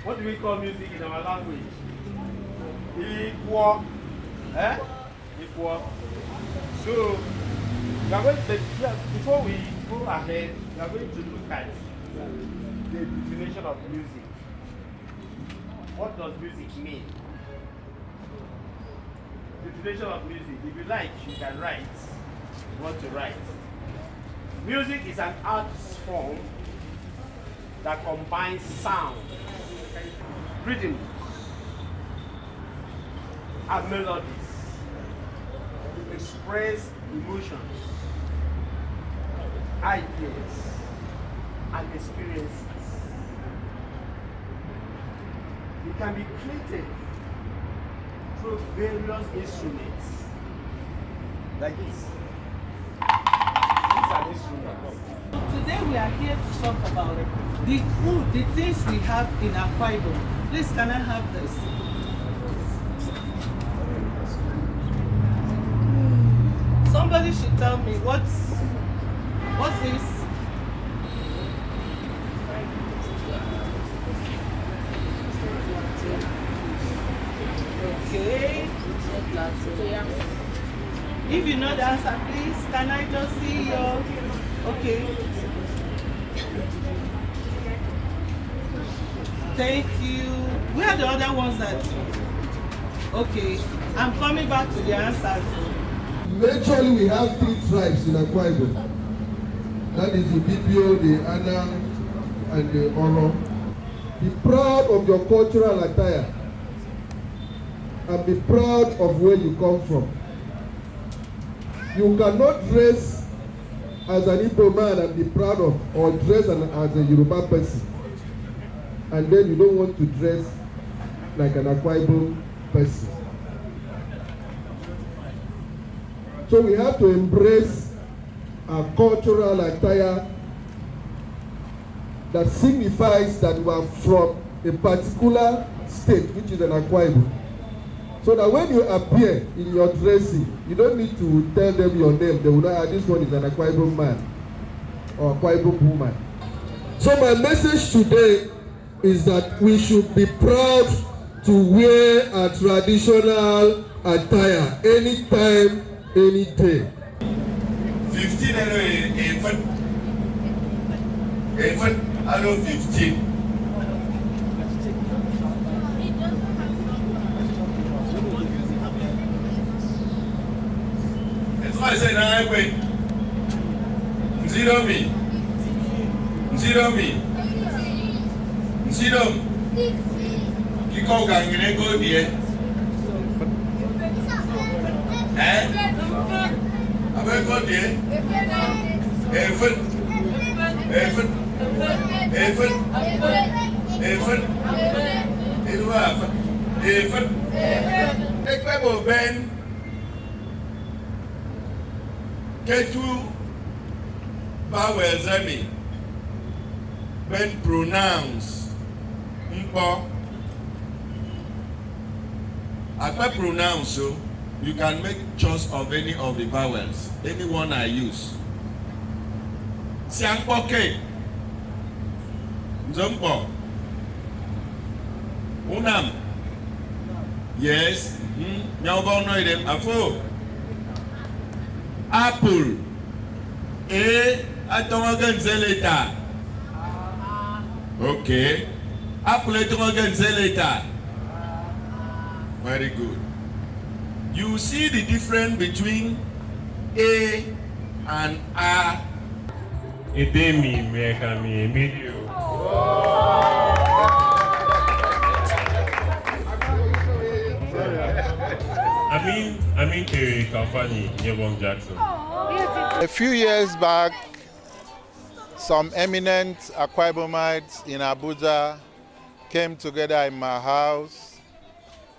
What do we call music in our language? Equal. Eh? Equal. So, we are going to, before we go ahead, we are going to look at the definition of music. What does music mean? Definition of music. If you like, you can write. You want to write. Music is an art form that combines sound, rhythm, and melodies to express emotions, ideas, and experiences. It can be created through various instruments, like this. These are instruments. Today we are here to talk about the food, the things we have in AKWA IBOM. Please, can I have this? Somebody should tell me what's this? Okay. If you know the answer, please, can I just see your... Okay. Thank you. Where are the other ones that... Okay. I'm coming back to the answers. Eventually, we have 3 tribes in AKWA IBOM. That is the BPO, the Ana, and the Oro. Be proud of your cultural attire and be proud of where you come from. You cannot dress as an Igbo man and be proud of, or dress as a Yoruba person, and then you don't want to dress like an AKWA IBOM person. So we have to embrace our cultural attire that signifies that we are from a particular state, which is an AKWA IBOM. So that when you appear in your dressing, you don't need to tell them your name. They will know, this one is an AKWA IBOM man or AKWA IBOM woman. So my message today is that we should be proud to wear a traditional attire anytime, any day. 15 and 15. I say now, wait. Zero me. Kiko gangene go die. Abe go die. Ekwe ben. Ketu vowels emi when pronouns mpo akpe pronounce so you can make choice of any of the vowels, any one I use. Siangpoke Nzompo Unam yes Nyaubo no idem afo Apple. Atomagan zeleta. Okay. Apple atomagan zeleta. Very good. You see the difference between A and A. Edemi mekami medio. I mean to company Yvonne Jackson. A few years back, some eminent AKWA IBOMites in ABUJA came together in my house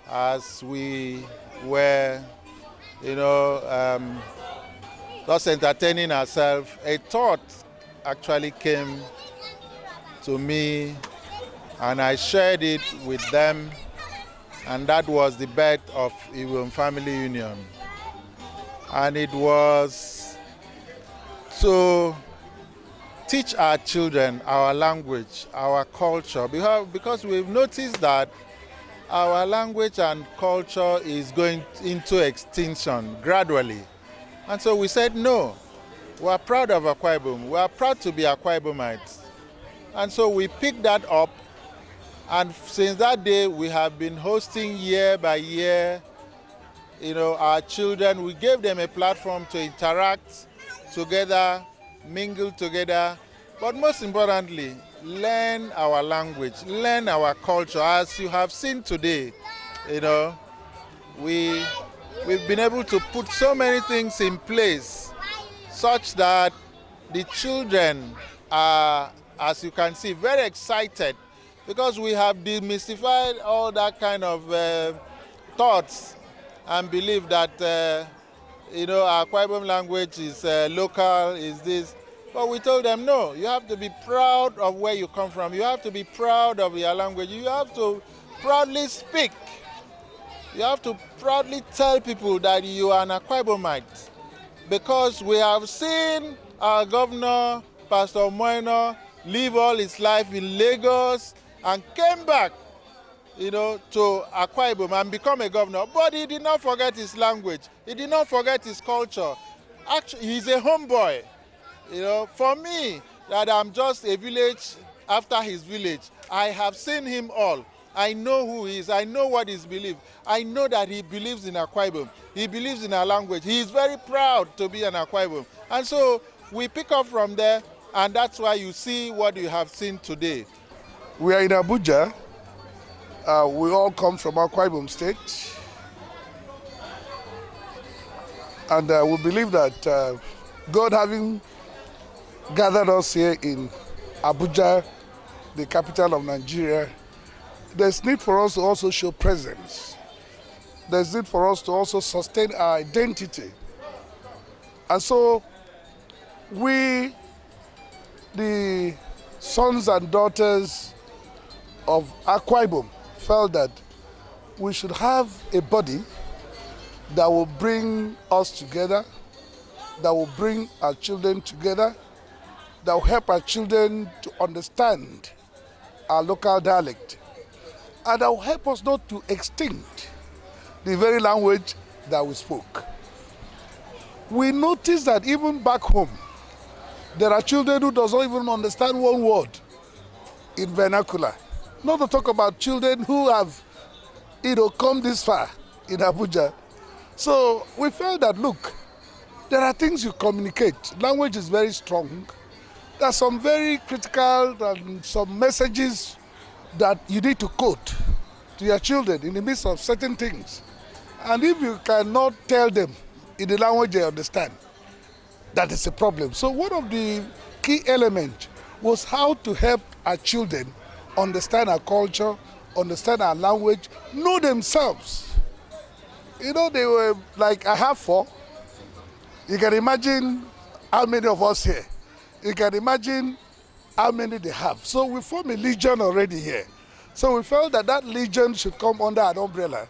as we were, just entertaining ourselves. A thought actually came to me and I shared it with them, and that was the birth of IBOM Family Union. And it was to teach our children our language, our culture, because we've noticed that our language and culture is going into extinction gradually. And so we said, no, we are proud of Akwa Ibom. We are proud to be Akwa Ibomites. And so we picked that up, and since that day we have been hosting year by year, our children. We gave them a platform to interact together, mingle together, but most importantly, learn our language, learn our culture. As you have seen today, we've been able to put so many things in place such that the children are, as you can see, very excited, because we have demystified all that kind of thoughts and belief that our Akwa Ibom language is local, is this. But we told them, no, you have to be proud of where you come from. You have to be proud of your language. You have to proudly speak. You have to proudly tell people that you are an Akwa Ibomite. Because we have seen our governor, Pastor Moino, live all his life in Lagos and came back, to Akwa Ibom and become a governor. But he did not forget his language. He did not forget his culture. Actually, he's a homeboy. For me, that I'm just a village after his village, I have seen him all. I know who he is. I know what his belief. I know that he believes in Akwa Ibom. He believes in our language. He is very proud to be an Akwa Ibom. And so we pick up from there, and that's why you see what you have seen today. We are in Abuja. We all come from Akwa Ibom State. And we believe that God having gathered us here in Abuja, the capital of Nigeria, there's need for us to also show presence. There's need for us to also sustain our identity. And so we, the sons and daughters of Akwa Ibom, felt that we should have a body that will bring us together, that will bring our children together, that will help our children to understand our local dialect, and that will help us not to extinct the very language that we spoke. We noticed that even back home, there are children who does not even understand one word in vernacular. Not to talk about children who have, come this far in Abuja. So we felt that, look, there are things you communicate. Language is very strong. There are some very critical and some messages that you need to quote to your children in the midst of certain things. And if you cannot tell them in the language they understand, that is a problem. So one of the key elements was how to help our children understand our culture, understand our language, know themselves. They were like, I have 4. You can imagine how many of us here. You can imagine how many they have. So we form a legion already here. So we felt that that legion should come under an umbrella,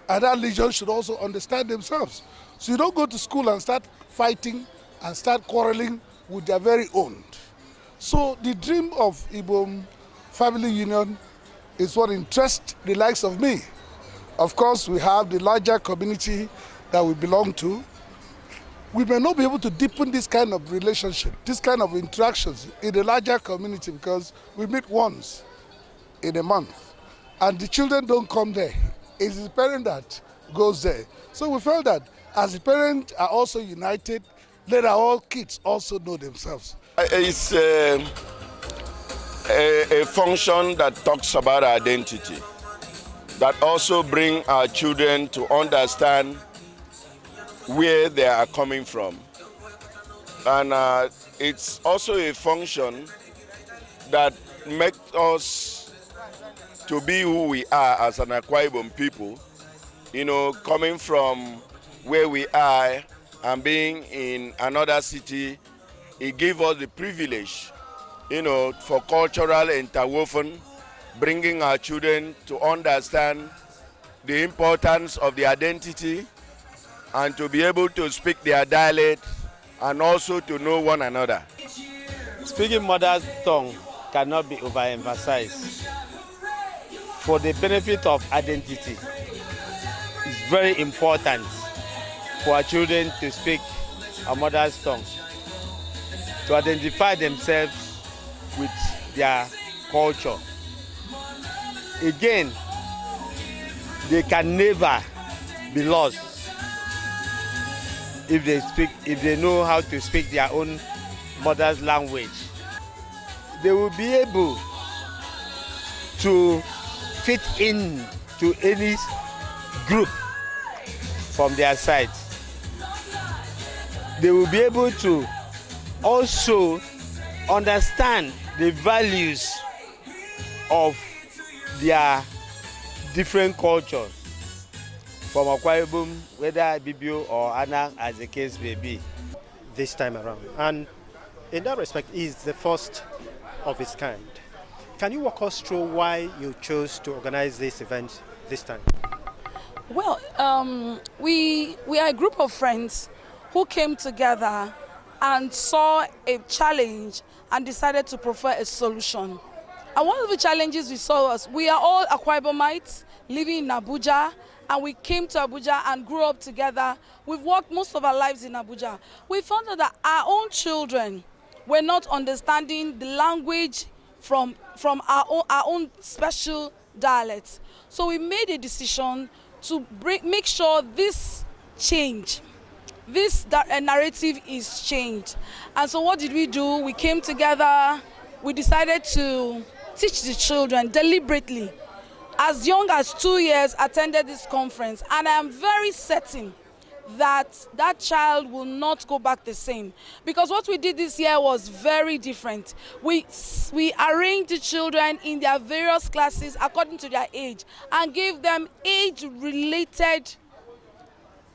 and that legion should also understand themselves. So you don't go to school and start fighting and start quarreling with their very own. So the dream of IBOM Family Union is what interests the likes of me. Of course, we have the larger community that we belong to. We may not be able to deepen this kind of relationship, this kind of interactions in the larger community, because we meet once in a month and the children don't come there. It's the parent that goes there. So we felt that as the parents are also united, let our kids also know themselves. It's a function that talks about identity, that also bring our children to understand where they are coming from. And it's also a function that makes us to be who we are as an Akwa Ibom people, coming from where we are and being in another city. It gives us the privilege, for cultural interwoven, bringing our children to understand the importance of the identity and to be able to speak their dialect and also to know one another. Speaking mother tongue cannot be overemphasized. For the benefit of identity, it's very important for our children to speak our mother's tongue, to identify themselves with their culture. Again, they can never be lost if they know how to speak their own mother's language. They will be able to fit in to any group from their side. They will be able to also understand the values of their different cultures from AKWA IBOM, whether ABUJA or ANA, as the case may be. This time around, and in that respect, is the first of its kind. Can you walk us through why you chose to organize this event this time? Well, we are a group of friends who came together and saw a challenge and decided to prefer a solution. And one of the challenges we saw was we are all AKWA IBOMites living in ABUJA, and we came to ABUJA and grew up together. We've worked most of our lives in ABUJA. We found out that our own children were not understanding the language from our own special dialects. So we made a decision to make sure this change, this narrative is changed. And so what did we do? We came together, we decided to teach the children deliberately. As young as 2 years attended this conference, and I am very certain that that child will not go back the same, because what we did this year was very different. We arranged the children in their various classes according to their age and gave them age-related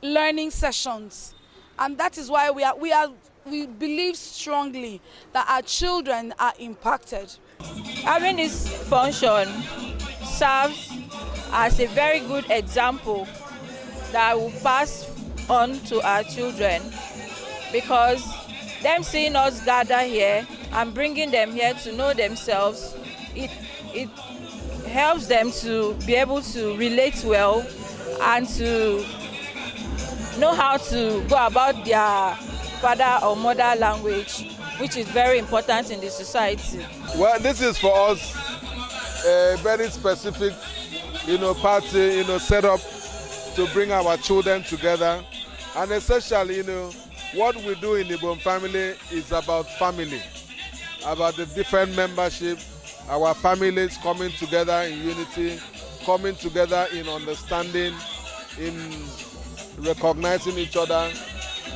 learning sessions, and that is why we believe strongly that our children are impacted. Having this function serves as a very good example that will pass on to our children, because them seeing us gather here and bringing them here to know themselves, it helps them to be able to relate well and to know how to go about their father or mother language, which is very important in the society. Well, this is for us a very specific, party, set up to bring our children together. And essentially, what we do in the IBOM family is about family, about the different membership, our families coming together in unity, coming together in understanding, in recognizing each other,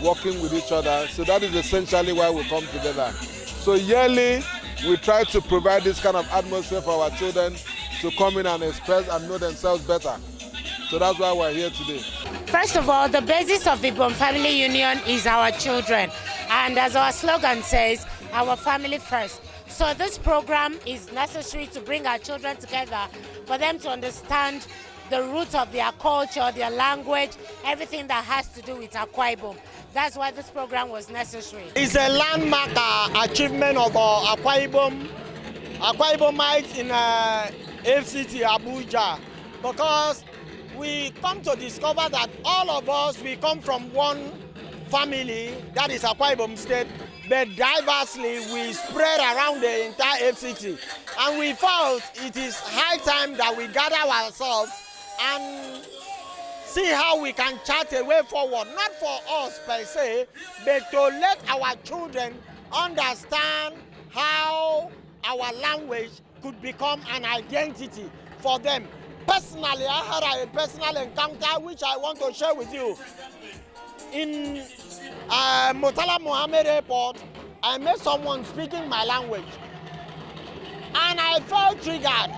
working with each other. So that is essentially why we come together. So yearly, we try to provide this kind of atmosphere for our children to come in and express and know themselves better. So that's why we're here today. First of all, the basis of the IBOM Family Union is our children. And as our slogan says, our family first. So this program is necessary to bring our children together, for them to understand the roots of their culture, their language, everything that has to do with AKWA IBOM. That's why this program was necessary. It's a landmark achievement of AKWA IBOM, AKWA IBOMites in FCT ABUJA, because we come to discover that all of us, we come from one family, that is AKWA IBOM State, but diversely we spread around the entire FCT. And we felt it is high time that we gather ourselves and see how we can chart a way forward, not for us per se, but to let our children understand how our language could become an identity for them. Personally, I had a personal encounter which I want to share with you. In Murtala Mohammed Airport, I met someone speaking my language, and I felt triggered.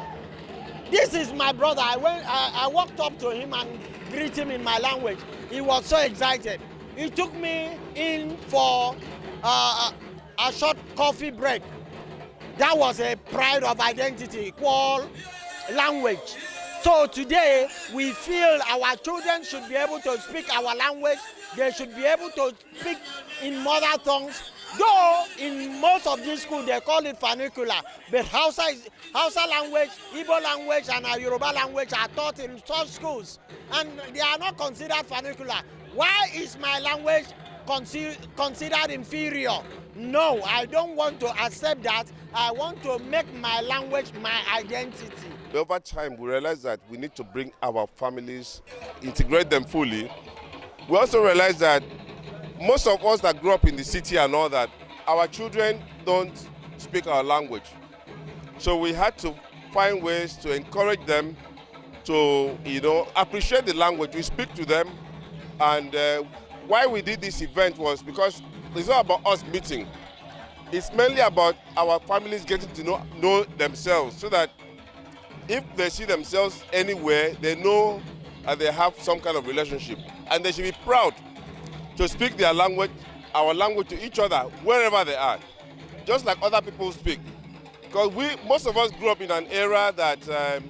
This is my brother. I walked up to him and greeted him in my language. He was so excited. He took me in for a short coffee break. That was a pride of identity, equal language. So today, we feel our children should be able to speak our language. They should be able to speak in mother tongues. Though in most of these schools they call it vernacular, but Hausa language, Igbo language, and Yoruba language are taught in such schools, and they are not considered vernacular. Why is my language considered inferior? No, I don't want to accept that. I want to make my language my identity. Over time, we realize that we need to bring our families, integrate them fully. We also realize that most of us that grew up in the city and all that, our children don't speak our language. So we had to find ways to encourage them to, appreciate the language. We speak to them, and why we did this event was because it's not about us meeting. It's mainly about our families getting to know themselves, so that if they see themselves anywhere, they know that they have some kind of relationship, and they should be proud to speak their language, our language, to each other wherever they are, just like other people speak. Because most of us grew up in an era that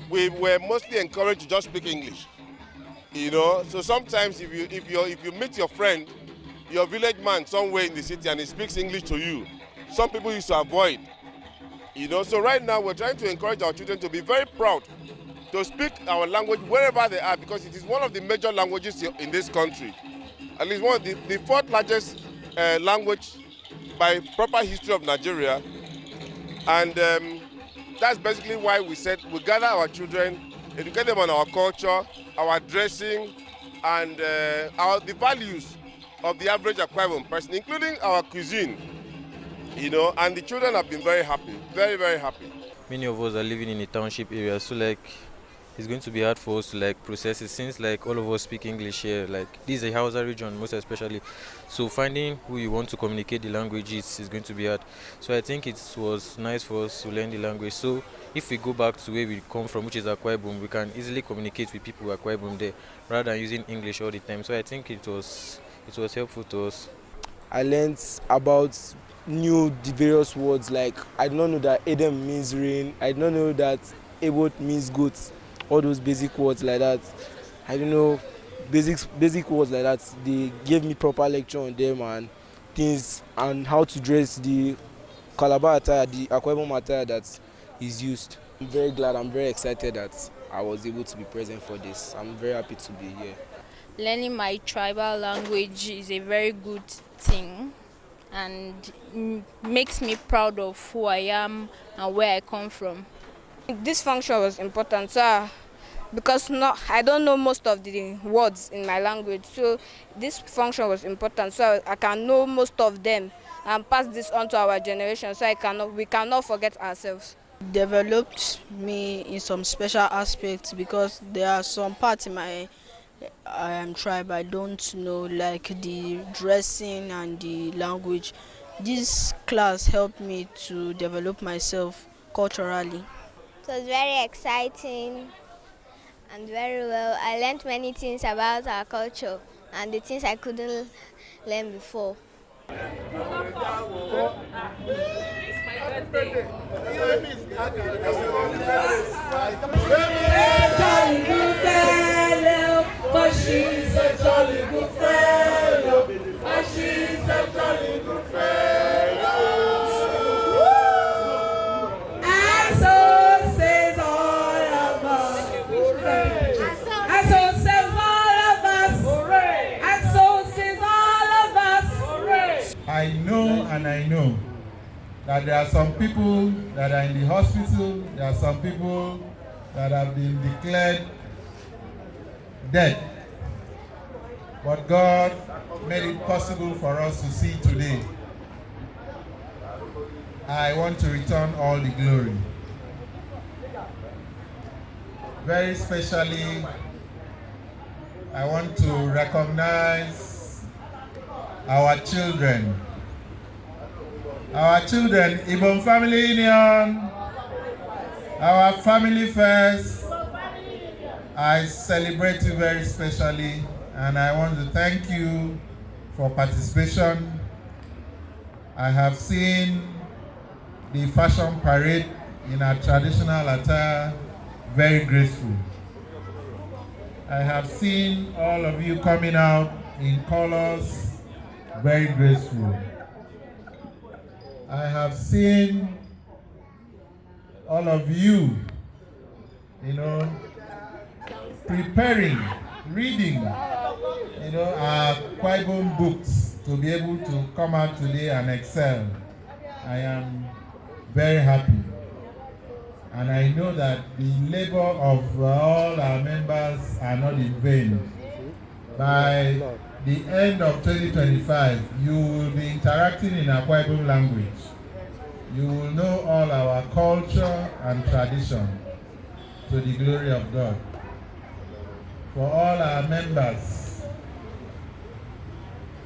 we were mostly encouraged to just speak English. So sometimes if you meet your friend, your village man somewhere in the city, and he speaks English to you, some people used to avoid. So right now we're trying to encourage our children to be very proud to speak our language wherever they are, because it is one of the major languages in this country. At least one of the fourth largest language by proper history of Nigeria. And that's basically why we said we gather our children, educate them on our culture, our dressing, and the values of the average AKWA Ibom person, including our cuisine. And the children have been very happy, very, very happy. Many of us are living in a township area, so it's going to be hard for us to process it, since all of us speak English here. This is a Hausa region most especially, so finding who you want to communicate the language is going to be hard. So I think it was nice for us to learn the language. So if we go back to where we come from, which is AKWA Ibom, we can easily communicate with people AKWA Ibom there rather than using English all the time. So I think it was helpful to us. I learned about the various words. I did not know that Edem means rain. I did not know that Ebot means goat. All those basic words like that. I don't know, basic words like that. They gave me proper lecture on them and things, and how to dress the Calabar attire, the AKWA Ibom attire that is used. I'm very glad, I'm very excited that I was able to be present for this. I'm very happy to be here. Learning my tribal language is a very good thing, and makes me proud of who I am and where I come from. This function was important, because I don't know most of the words in my language, so this function was important, so I can know most of them and pass this on to our generation, so we cannot forget ourselves. Developed me in some special aspects, because there are some parts in my tribe I don't know, like the dressing and the language. This class helped me to develop myself culturally. It was very exciting and very well. I learned many things about our culture and the things I couldn't learn before. She's a jolly good fellow. She's a jolly good fellow. And so says all of us. And so says all of us. And so says all of us. I know that there are some people that are in the hospital, there are some people that have been declared dead. But God made it possible for us to see today. I want to return all the glory. Very specially, I want to recognize our children. Our children, IBOM Family Union, our family first. I celebrate you very specially, and I want to thank you for participation. I have seen the fashion parade in our traditional attire. very grateful. I have seen all of you coming out in colors, very grateful. I have seen all of you, preparing, reading, our AKWA IBOM books to be able to come out today and excel. I am very happy. And I know that the labor of all our members are not in vain. By the end of 2025, you will be interacting in AKWA IBOM language. You will know all our culture and tradition to the glory of God. For all our members,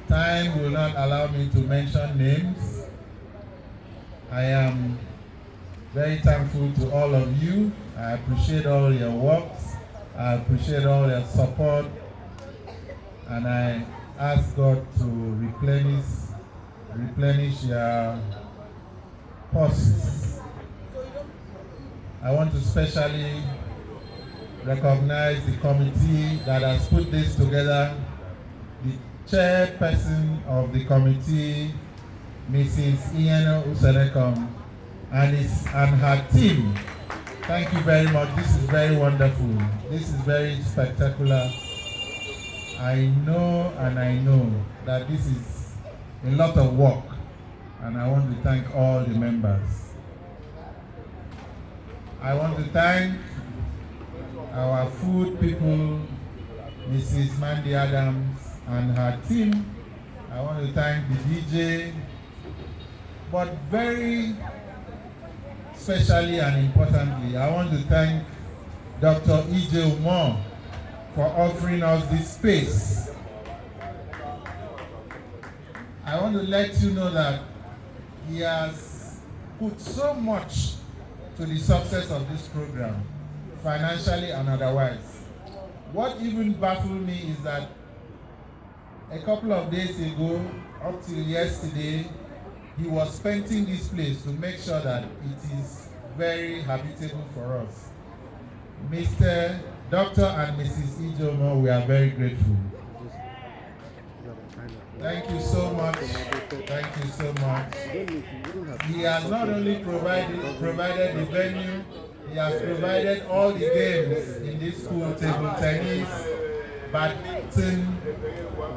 time will not allow me to mention names. I am very thankful to all of you. I appreciate all your works. I appreciate all your support. And I ask God to replenish your purses. I want to especially recognize the committee that has put this together. The chairperson of the committee, Mrs. Ieno Usenekom, and her team. Thank you very much. This is very wonderful. This is very spectacular. I know that this is a lot of work, and I want to thank all the members. I want to thank our food people, Mrs. Mandy Adams and her team. I want to thank the DJ, but very especially and importantly, I want to thank Dr. E.J. Umar for offering us this space. I want to let you know that he has put so much to the success of this program, financially and otherwise. What even baffled me is that a couple of days ago, up till yesterday, he was painting this place to make sure that it is very habitable for us. Mr. Dr. and Mrs. Ijomo, we are very grateful. Thank you so much. Thank you so much. He has not only provided the venue, he has provided all the games in this school, table tennis, badminton,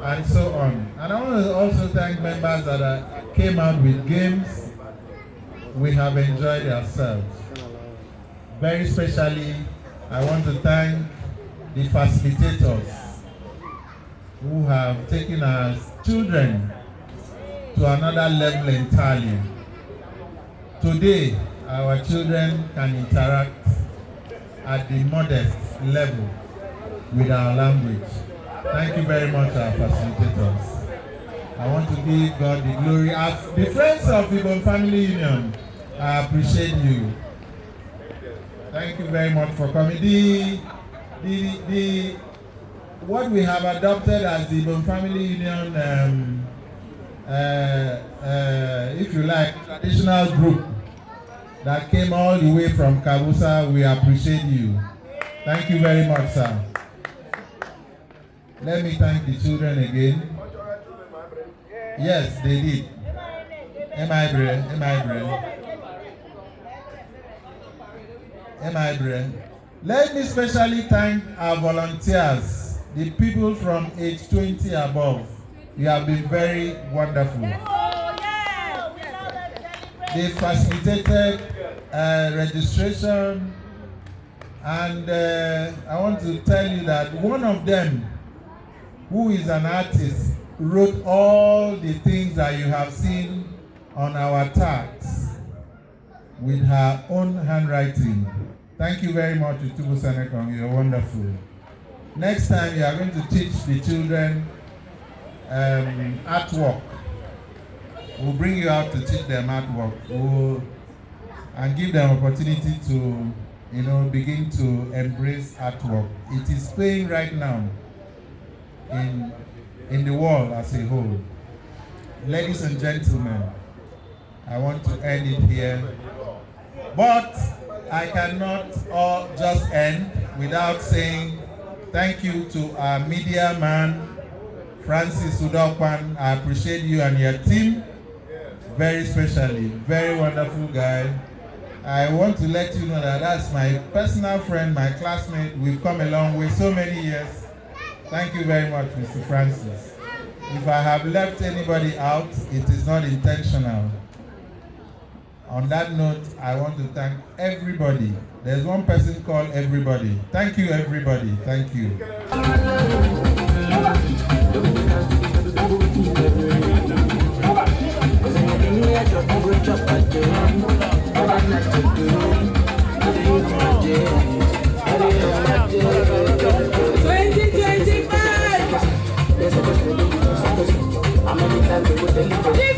and so on. And I want to also thank members that came out with games. We have enjoyed ourselves. Very specially, I want to thank the facilitators who have taken our children to another level entirely. Today, our children can interact at the modest level with our language. Thank you very much, our facilitators. I want to give God the glory. As the friends of IBOM Family Union, I appreciate you. Thank you very much for coming. What we have adopted as the IBOM Family Union, if you like, traditional group that came all the way from Kabusa, we appreciate you. Thank you very much, sir. Let me thank the children again. Yes, they did. Let me especially thank our volunteers, the people from age 20 above. You have been very wonderful. They facilitated registration, and I want to tell you that one of them, who is an artist, wrote all the things that you have seen on our tags with her own handwriting. Thank you very much, Utubu Senekong. You're wonderful. Next time, you are going to teach the children artwork. We'll bring you out to teach them artwork. And give them opportunity to, begin to embrace artwork. It is playing right now in the world as a whole. Ladies and gentlemen, I want to end it here. But I cannot just end without saying thank you to our media man, Francis Udokwan. I appreciate you and your team very specially. Very wonderful guy. I want to let you know that that's my personal friend, my classmate. We've come a long way, so many years. Thank you very much, Mr. Francis. If I have left anybody out, it is not intentional. On that note, I want to thank everybody. There's one person called everybody. Thank you, everybody. Thank you. This